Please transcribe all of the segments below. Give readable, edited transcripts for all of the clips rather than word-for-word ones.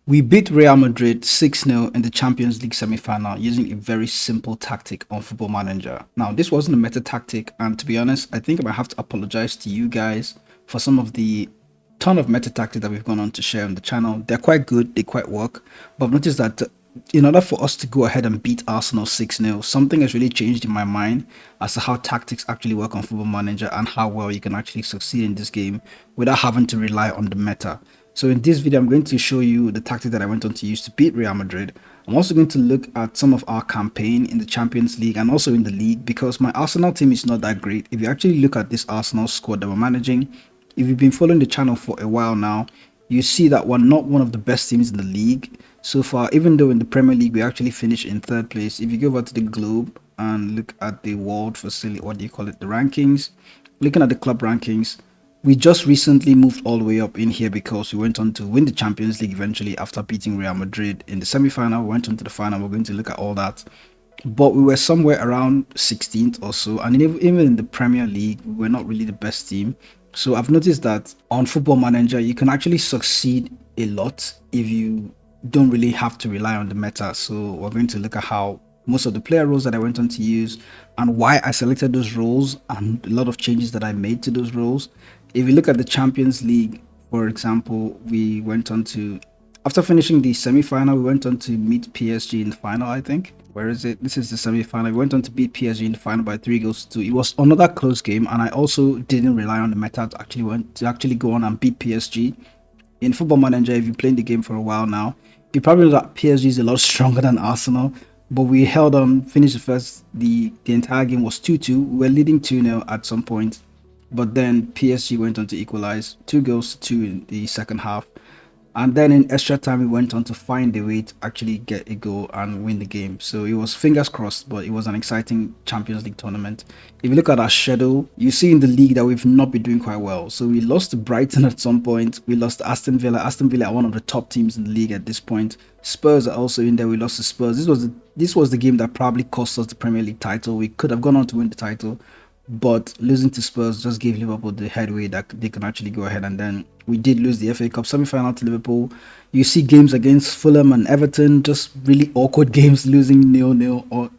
We beat Real Madrid 6-0 in the Champions League semi-final using a very simple tactic on Football Manager. Now, this wasn't a meta tactic, and to be honest, I think I might have to apologize to you guys for some of the ton of meta tactics that we've gone on to share on the channel. They're quite good, they quite work, but I've noticed that in order for us to go ahead and beat Arsenal 6-0, something has really changed in my mind as to how tactics actually work on Football Manager and how well you can actually succeed in this game without having to rely on the meta. So in this video, I'm going to show you the tactic that I went on to use to beat Real Madrid. I'm also going to look at some of our campaign in the Champions League and also in the league because my Arsenal team is not that great. If you actually look at this Arsenal squad that we're managing, if you've been following the channel for a while now, you see that we're not one of the best teams in the league so far, even though in the Premier League we actually finished in third place. If you go over to the globe and look at the world facility, what do you call it, the rankings, looking at the club rankings, we just recently moved all the way up in here because we went on to win the Champions League eventually after beating Real Madrid in the semi-final. We went on to the final. We're going to look at all that, but we were somewhere around 16th or so, and even in the Premier League we were not really the best team. So I've noticed that on Football Manager you can actually succeed a lot if you don't really have to rely on the meta. So we're going to look at how most of the player roles that I went on to use and why I selected those roles and a lot of changes that I made to those roles. If you look at the Champions League, for example, we went on to, after finishing the semi-final, we went on to meet PSG in the final, I think. Where is it? This is the semi-final. We went on to beat PSG in the final by 3 goals to 2. It was another close game, and I also didn't rely on the meta to actually go on and beat PSG. In Football Manager, if you're playing the game for a while now, you probably know that PSG is a lot stronger than Arsenal, but we held on, finished the entire game was 2-2. We were leading 2-0 at some point, but then PSG went on to equalize 2 goals to 2 in the second half. And then in extra time, we went on to find a way to actually get a goal and win the game. So it was fingers crossed, but it was an exciting Champions League tournament. If you look at our schedule, you see in the league that we've not been doing quite well. So we lost to Brighton at some point. We lost to Aston Villa. Aston Villa are one of the top teams in the league at this point. Spurs are also in there. We lost to Spurs. This was the game that probably cost us the Premier League title. We could have gone on to win the title, but losing to Spurs just gave Liverpool the headway that they can actually go ahead. And then we did lose the FA Cup semi-final to Liverpool. You see games against Fulham and Everton, just really awkward games, losing 0-0 or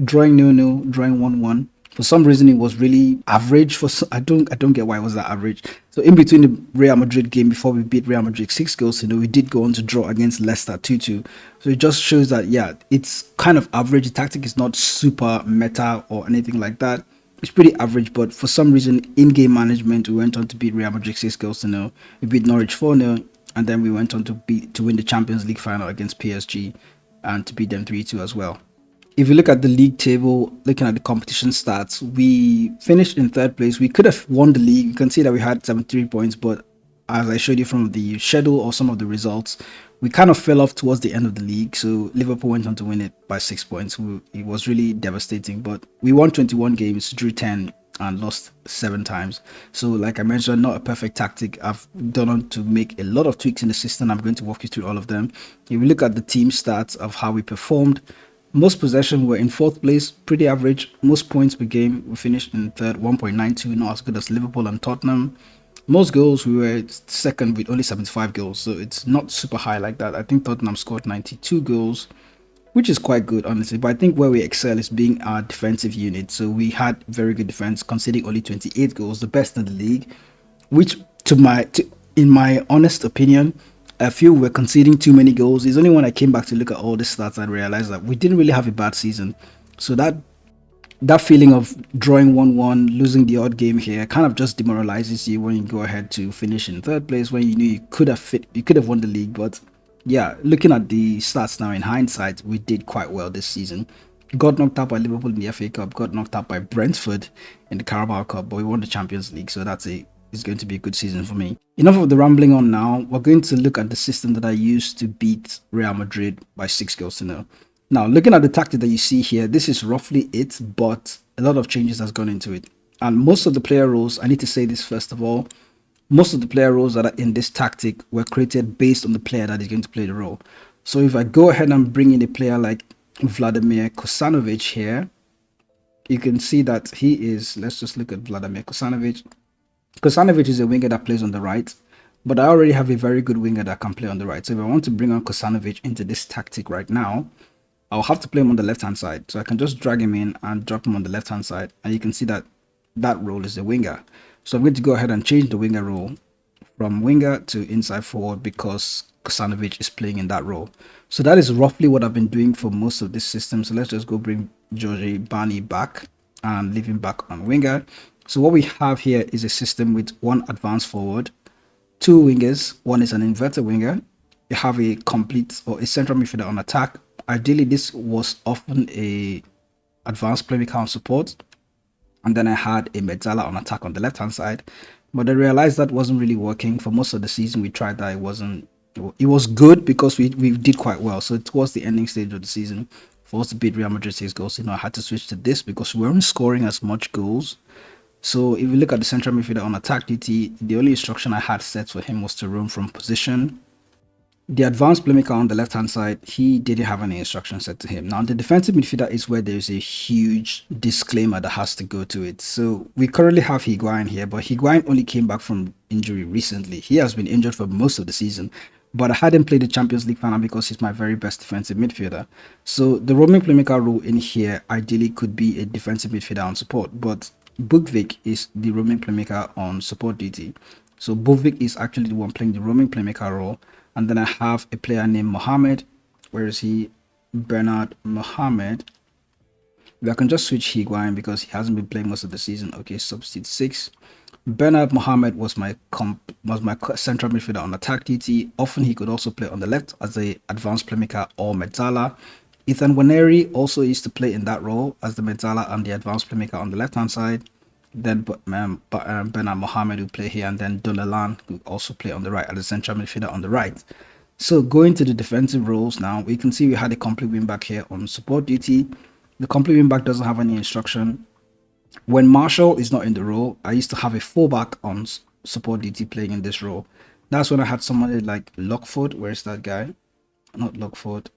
drawing 0-0, drawing 1-1. For some reason, it was really average. I don't get why it was that average. So in between the Real Madrid game, before we beat Real Madrid 6 goals, we did go on to draw against Leicester 2-2. So it just shows that yeah, it's kind of average. The tactic is not super meta or anything like that. It's pretty average, but for some reason, in-game management, we went on to beat Real Madrid 6 goals to 0. We beat Norwich 4-0, and then we went on to win the Champions League final against PSG and to beat them 3-2 as well. If you look at the league table, looking at the competition stats, we finished in third place. We could have won the league. You can see that we had 73 points, but as I showed you from the schedule or some of the results, we kind of fell off towards the end of the league. So Liverpool went on to win it by 6 points. It was really devastating, but we won 21 games, drew 10 and lost 7 times. So like I mentioned, not a perfect tactic. I've done on to make a lot of tweaks in the system. I'm going to walk you through all of them. If we look at the team stats of how we performed, most possession were in fourth place, pretty average. Most points per game, we finished in third, 1.92, not as good as Liverpool and Tottenham. Most goals, we were second with only 75 goals, so it's not super high like that. I think Tottenham scored 92 goals, which is quite good, honestly. But I think where we excel is being our defensive unit. So we had very good defense, conceding only 28 goals, the best in the league, which in my honest opinion, I feel we're conceding too many goals. It's only when I came back to look at all the stats and realized that we didn't really have a bad season. So that feeling of drawing 1-1, losing the odd game here, kind of just demoralizes you when you go ahead to finish in third place when you knew you could have won the league. But yeah, looking at the stats now in hindsight, we did quite well this season. Got knocked out by Liverpool in the FA Cup, got knocked out by Brentford in the Carabao Cup, but we won the Champions League, so it's going to be a good season for me. Enough of the rambling on now. We're going to look at the system that I used to beat Real Madrid by 6 goals to 0. Now, looking at the tactic that you see here, this is roughly it, but a lot of changes has gone into it. And most of the player roles, I need to say this first of all, most of the player roles that are in this tactic were created based on the player that is going to play the role. So if I go ahead and bring in a player like Vladimir Kosanovic here, you can see that he is, let's just look at Vladimir Kosanovic. Kosanovic is a winger that plays on the right. But I already have a very good winger that can play on the right. So if I want to bring on Kosanovic into this tactic right now, I'll have to play him on the left hand side. So I can just drag him in and drop him on the left hand side. And you can see that that role is the winger. So I'm going to go ahead and change the winger role from winger to inside forward because Kosanovic is playing in that role. So that is roughly what I've been doing for most of this system. So let's just go bring Georgie Bani back and leave him back on winger. So what we have here is a system with one advanced forward, two wingers. One is an inverted winger. You have a complete or a central midfielder on attack. Ideally, this was often a advanced playmaker on support, and then I had a Mezzala on attack on the left hand side. But I realized that wasn't really working. For most of the season, we tried that. It was good because we did quite well. So towards the ending stage of the season, for us to beat Real Madrid 6 goals, I had to switch to this because we weren't scoring as much goals. So if you look at the central midfielder on attack duty, the only instruction I had set for him was to roam from position. The advanced playmaker on the left hand side, he didn't have any instructions set to him. Now the defensive midfielder is where there's a huge disclaimer that has to go to it. So we currently have Higuain here, but Higuain only came back from injury recently. He has been injured for most of the season, but I hadn't played the Champions League final because he's my very best defensive midfielder. So the roaming playmaker role in here ideally could be a defensive midfielder on support, but Bukvik is the roaming playmaker on support duty. So Bukvik is actually the one playing the roaming playmaker role. And then I have a player named Mohamed. Where is he? Bernard Mohamed. I can just switch Higuain because he hasn't been playing most of the season. Okay, substitute 6. Bernard Mohamed was my central midfielder on attack duty. Often he could also play on the left as a advanced playmaker or Mezzala. Ethan Waneri also used to play in that role as the Mezzala and the advanced playmaker on the left hand side. Then Bernard Mohamed will play here, and then Donelan will also play on the right as a central midfielder on the right. So going to the defensive roles now, we can see we had a complete wing back here on support duty. The complete wing back doesn't have any instruction. When Marshall is not in the role, I used to have a fullback on support duty playing in this role. That's when I had somebody like Lockford. Where's that guy? Not Lockford.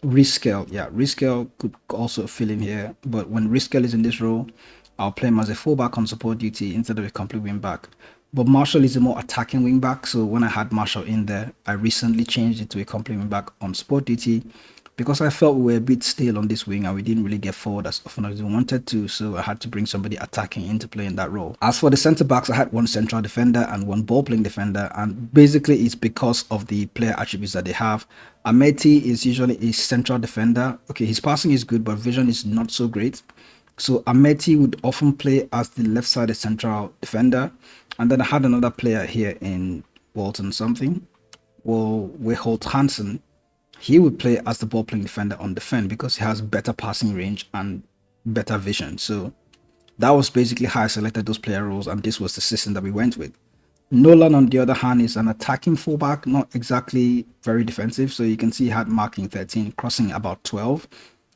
Riskel. Yeah, Riskel could also fill in here. But when Riskel is in this role, I'll play him as a fullback on support duty instead of a complete wing back. But Marshall is a more attacking wing back. So when I had Marshall in there, I recently changed it to a complete wing back on support duty because I felt we were a bit stale on this wing and we didn't really get forward as often as we wanted to. So I had to bring somebody attacking into play in that role. As for the centre backs, I had one central defender and one ball playing defender. And basically it's because of the player attributes that they have. Ameti is usually a central defender. Okay, his passing is good, but vision is not so great. So Ameti would often play as the left-sided central defender. And then I had another player here in Walton something. Well, Weholt Hansen. He would play as the ball-playing defender on defend because he has better passing range and better vision. So that was basically how I selected those player roles, and this was the system that we went with. Nolan, on the other hand, is an attacking fullback, not exactly very defensive. So you can see he had marking 13, crossing about 12.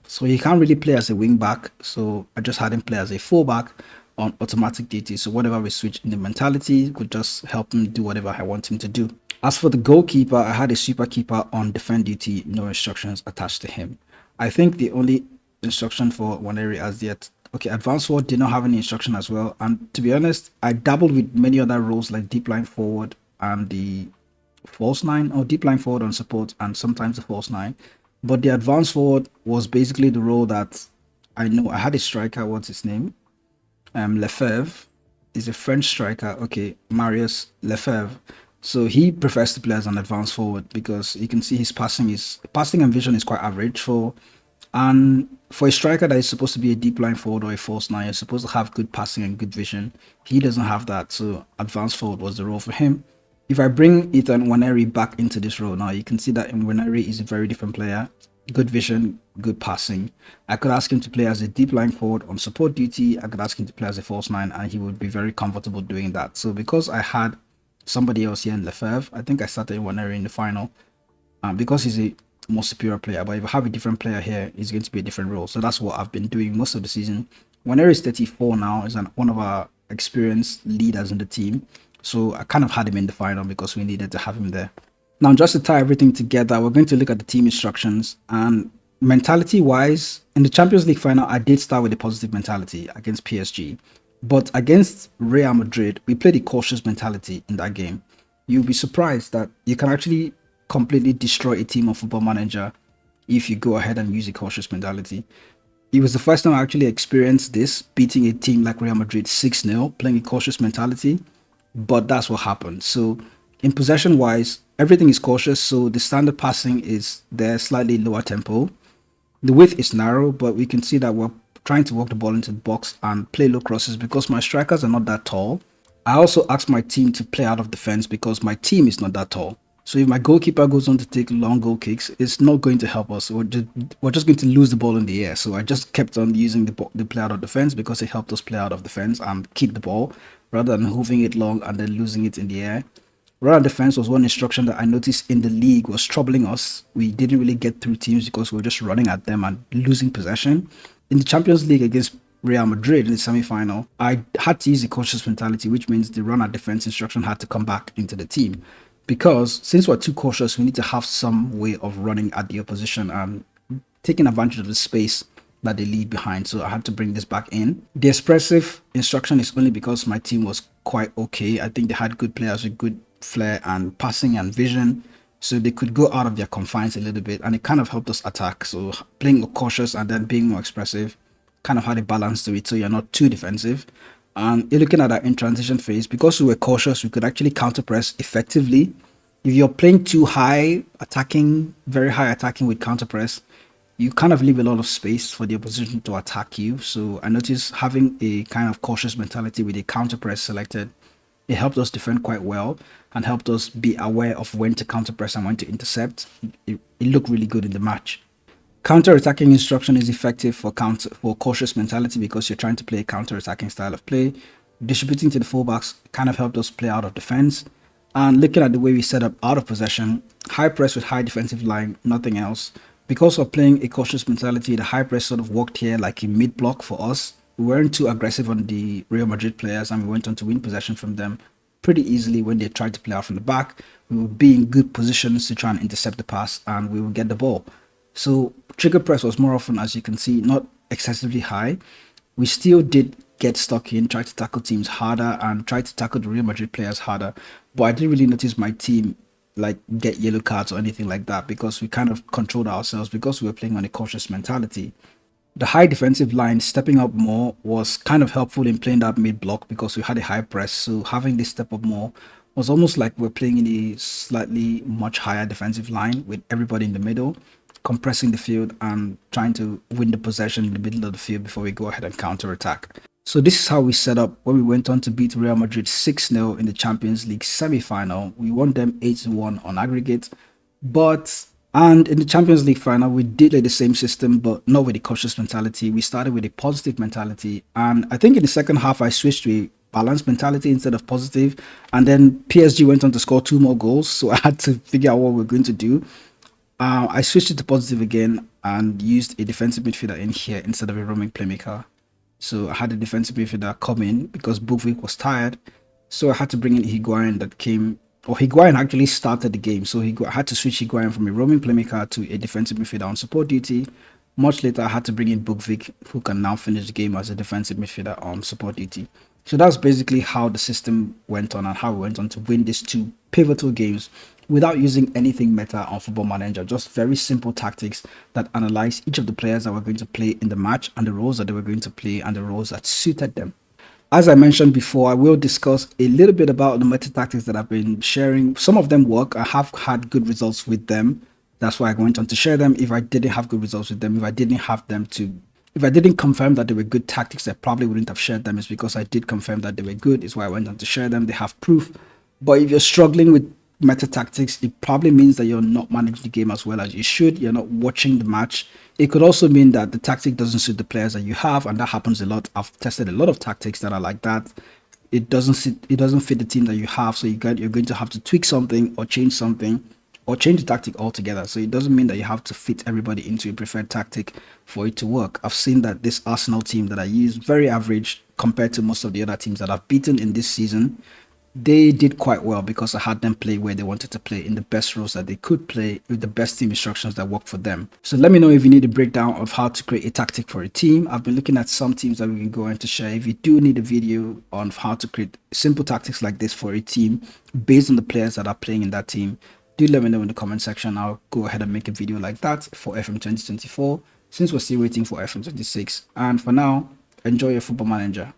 So he can't really play as a wing back. So I just had him play as a fullback on automatic duty. So whatever we switch in the mentality could just help him do whatever I want him to do. As for the goalkeeper, I had a super keeper on defend duty, no instructions attached to him. I think the only instruction for Waneri as yet, okay, advanced forward did not have any instruction as well. And to be honest, I dabbled with many other roles like deep line forward and the false nine, or deep line forward on support and sometimes the false nine. But the advanced forward was basically the role that I know. I had a striker, what's his name? Lefebvre is a French striker. Okay, Marius Lefebvre. So he prefers to play as an advanced forward because you can see his passing and vision is quite average and for a striker that is supposed to be a deep line forward or a false nine, you're supposed to have good passing and good vision. He doesn't have that, so advanced forward was the role for him. If I bring Ethan Waneri back into this role now, you can see that Waneri is a very different player. Good vision, good passing. I could ask him to play as a deep line forward on support duty. I could ask him to play as a false nine and he would be very comfortable doing that. So because I had somebody else here in Lefebvre, I think I started Waneri in the final because he's a more superior player. But if I have a different player here, it's going to be a different role. So that's what I've been doing most of the season. Waneri is 34 now, is one of our experienced leaders in the team. So I kind of had him in the final because we needed to have him there. Now, just to tie everything together, we're going to look at the team instructions. And mentality-wise, in the Champions League final, I did start with a positive mentality against PSG. But against Real Madrid, we played a cautious mentality in that game. you'll be surprised that you can actually completely destroy a team of Football Manager if you go ahead and use a cautious mentality. It was the first time I actually experienced this, beating a team like Real Madrid 6-0, playing a cautious mentality, but that's what happened. So, in possession wise, everything is cautious, so the standard passing is there, slightly lower tempo. The width is narrow, but we can see that we're trying to walk the ball into the box and play low crosses because my strikers are not that tall. I also asked my team to play out of defense because my team is not that tall. So if my goalkeeper goes on to take long goal kicks, it's not going to help us. We're just going to lose the ball in the air. So I just kept on using the play out of defense because it helped us play out of defense and keep the ball rather than hoving it long and then losing it in the air. Run and defense was one instruction that I noticed in the league was troubling us. We didn't really get through teams because we were just running at them and losing possession. In the Champions League against Real Madrid in the semi-final, I had to use a cautious mentality, which means the run and defense instruction had to come back into the team. Because since we're too cautious, we need to have some way of running at the opposition and taking advantage of the space that they leave behind. So I had to bring this back in. The expressive instruction is only because my team was quite okay. I think they had good players with good flair and passing and vision. So they could go out of their confines a little bit and it kind of helped us attack. So playing cautious and then being more expressive kind of had a balance to it. So you're not too defensive. And you're looking at that in transition phase, because we were cautious, we could actually counter press effectively. If you're playing too high, attacking, very high attacking with counter press, you kind of leave a lot of space for the opposition to attack you. So I noticed having a kind of cautious mentality with a counter press selected, it helped us defend quite well and helped us be aware of when to counter press and when to intercept. It looked really good in the match. Counter-attacking instruction is effective for cautious mentality because you're trying to play a counter-attacking style of play. Distributing to the fullbacks kind of helped us play out of defense. And looking at the way we set up out of possession, high press with high defensive line, nothing else. Because we're playing a cautious mentality, the high press sort of worked here like a mid-block for us. We weren't too aggressive on the Real Madrid players and we went on to win possession from them pretty easily when they tried to play out from the back. We would be in good positions to try and intercept the pass and we would get the ball. So trigger press was more often, as you can see, not excessively high. We still did get stuck in, try to tackle teams harder and try to tackle the Real Madrid players harder. But I didn't really notice my team like get yellow cards or anything like that because we kind of controlled ourselves because we were playing on a cautious mentality. The high defensive line stepping up more was kind of helpful in playing that mid block because we had a high press. So having this step up more was almost like we're playing in a slightly much higher defensive line with everybody in the middle, compressing the field and trying to win the possession in the middle of the field before we go ahead and counter attack. So this is how we set up when we went on to beat Real Madrid 6-0 in the Champions League semi-final. We won them 8-1 on aggregate, and in the Champions League final, we did the same system, but not with a cautious mentality. We started with a positive mentality. And I think in the second half, I switched to a balanced mentality instead of positive. And then PSG went on to score 2 more goals. So I had to figure out what we're going to do. I switched it to positive again and used a defensive midfielder in here instead of a roaming playmaker. So I had a defensive midfielder come in because Bukvik was tired. So I had to bring in Higuain that came, or Higuain actually started the game. So I had to switch Higuain from a roaming playmaker to a defensive midfielder on support duty. Much later, I had to bring in Bukvik, who can now finish the game as a defensive midfielder on support duty. So that's basically how the system went on and how we went on to win these 2 pivotal games without using anything meta on Football Manager. Just very simple tactics that analyze each of the players that were going to play in the match and the roles that they were going to play and the roles that suited them. As I mentioned before, I will discuss a little bit about the meta tactics that I've been sharing. Some of them work. I have had good results with them. That's why I went on to share them. If I didn't have good results with them, if I didn't confirm that they were good tactics, I probably wouldn't have shared them. It's because I did confirm that they were good. It's why I went on to share them. They have proof. But if you're struggling with meta tactics, it probably means that you're not managing the game as well as you should. You're not watching the match. It could also mean that the tactic doesn't suit the players that you have, and that happens a lot. I've tested a lot of tactics that are like that. It doesn't fit the team that you have, so you're going to have to tweak something or change something or change the tactic altogether. So it doesn't mean that you have to fit everybody into a preferred tactic for it to work. I've seen that this Arsenal team that I use, very average compared to most of the other teams that I've beaten in this season. they did quite well because I had them play where they wanted to play in the best roles that they could play with the best team instructions that work for them. So let me know if you need a breakdown of how to create a tactic for a team. I've been looking at some teams that we can go into share. If you do need a video on how to create simple tactics like this for a team based on the players that are playing in that team, do let me know in the comment section. I'll go ahead and make a video like that for FM 2024 since we're still waiting for FM 26. And for now, enjoy your football manager.